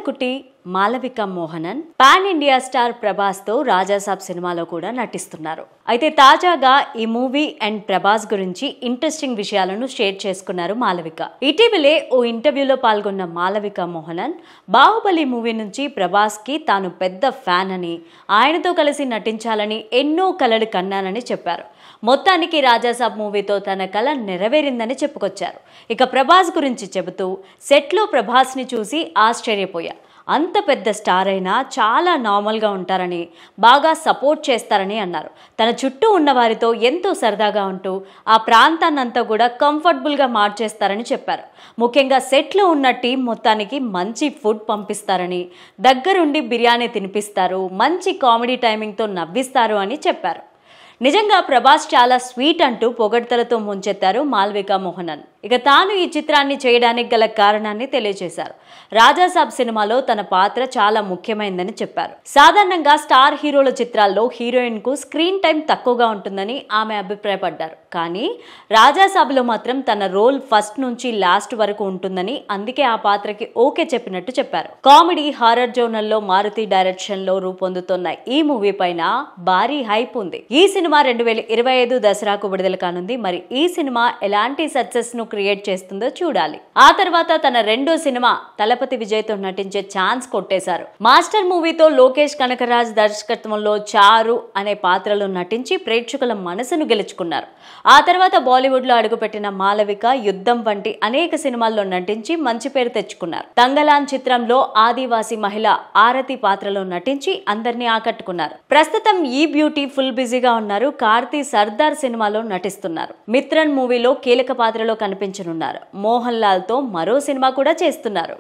కుట్టి Malavika Mohanan pan India star Prabhas తో రాజాసాబ్ సినిమాలో కూడా నటిస్తున్నారు. అయితే తాజాగా ఈ మూవీ అండ్ ప్రభాస్ గురించి ఇంట్రెస్టింగ్ విషయాలను షేర్ చేసుకున్నారు మాలవిక. ఇటీవలే ఓ ఇంటర్వ్యూలో పాల్గొన్న మాలవిక మోహనన్ బాహుబలి మూవీ నుంచి ప్రభాస్ కి తాను పెద్ద ఫ్యాన్ అని, ఆయనతో కలిసి నటించాలని ఎన్నో కలలు కన్నానని చెప్పారు. మొత్తానికి రాజాసాబ్ మూవీతో తన కల నెరవేరిందని చెప్పుకొచ్చారు. ఇక ప్రభాస్ గురించి చెబుతూ సెట్లో ప్రభాస్ ని చూసి ఆశ్చర్యపోయా. అంత పెద్ద స్టార్ అయినా చాలా నార్మల్గా ఉంటారని, బాగా సపోర్ట్ చేస్తారని అన్నారు. తన చుట్టూ ఉన్న వారితో ఎంతో సరదాగా ఉంటూ ఆ ప్రాంతాన్నంతా కూడా కంఫర్టబుల్గా మార్చేస్తారని చెప్పారు. ముఖ్యంగా సెట్లో ఉన్న టీం మొత్తానికి మంచి ఫుడ్ పంపిస్తారని, దగ్గరుండి బిర్యానీ తినిపిస్తారు, మంచి కామెడీ టైమింగ్తో నవ్విస్తారు అని చెప్పారు. నిజంగా ప్రభాస్ చాలా స్వీట్ అంటూ పొగడ్తలతో ముంచెత్తారు మాలవిక మోహనన్. ఇక తాను ఈ చిత్రాన్ని చేయడానికి గల కారణాన్ని తెలియజేశారు. రాజాసాబ్ సినిమాలో తన పాత్ర చాలా ముఖ్యమైనదని చెప్పారు. సాధారణంగా స్టార్ హీరోల చిత్రాల్లో హీరోయిన్ కు స్క్రీన్ టైం తక్కువగా ఉంటుందని ఆమె అభిప్రాయపడ్డారు. కానీ రాజాసాబ్లో మాత్రం తన రోల్ ఫస్ట్ నుంచి లాస్ట్ వరకు ఉంటుందని, అందుకే ఆ పాత్రకి ఓకే చెప్పినట్టు చెప్పారు. కామెడీ హారర్ జోనల్లో మారుతి డైరెక్షన్ లో రూపొందుతున్న ఈ మూవీ పైన భారీ హైప్ ఉంది. ఈ సినిమా 2025 దసరాకు విడుదల కానుంది. మరి ఈ సినిమా ఎలాంటి సక్సెస్ ను క్రియేట్ చేస్తుందో చూడాలి. ఆ తర్వాత తన రెండో సినిమా తలపతి విజయ్ తో నటించే ఛాన్స్ కొట్టేశారు. మాస్టర్ మూవీతో లోకేష్ కనకరాజ్ దర్శకత్వంలో చారు అనే పాత్రలో నటించి ప్రేక్షకుల మనసును గెలుచుకున్నారు. ఆ తర్వాత బాలీవుడ్ లో అడుగుపెట్టిన మాలవిక యుద్ధం వంటి అనేక సినిమాల్లో నటించి మంచి పేరు తెచ్చుకున్నారు. తంగలాన్ చిత్రంలో ఆదివాసీ మహిళ ఆరతి పాత్రలో నటించి అందరినీ ఆకట్టుకున్నారు. ప్రస్తుతం ఈ బ్యూటీ ఫుల్ బిజీగా ఉన్నారు. కార్తీ సర్దార్ సినిమాలో నటిస్తున్నారు. మిత్రన్ మూవీలో కీలక పాత్రలో కనిపించనున్నారు. మోహన్ లాల్ తో మరో సినిమా కూడా చేస్తున్నారు.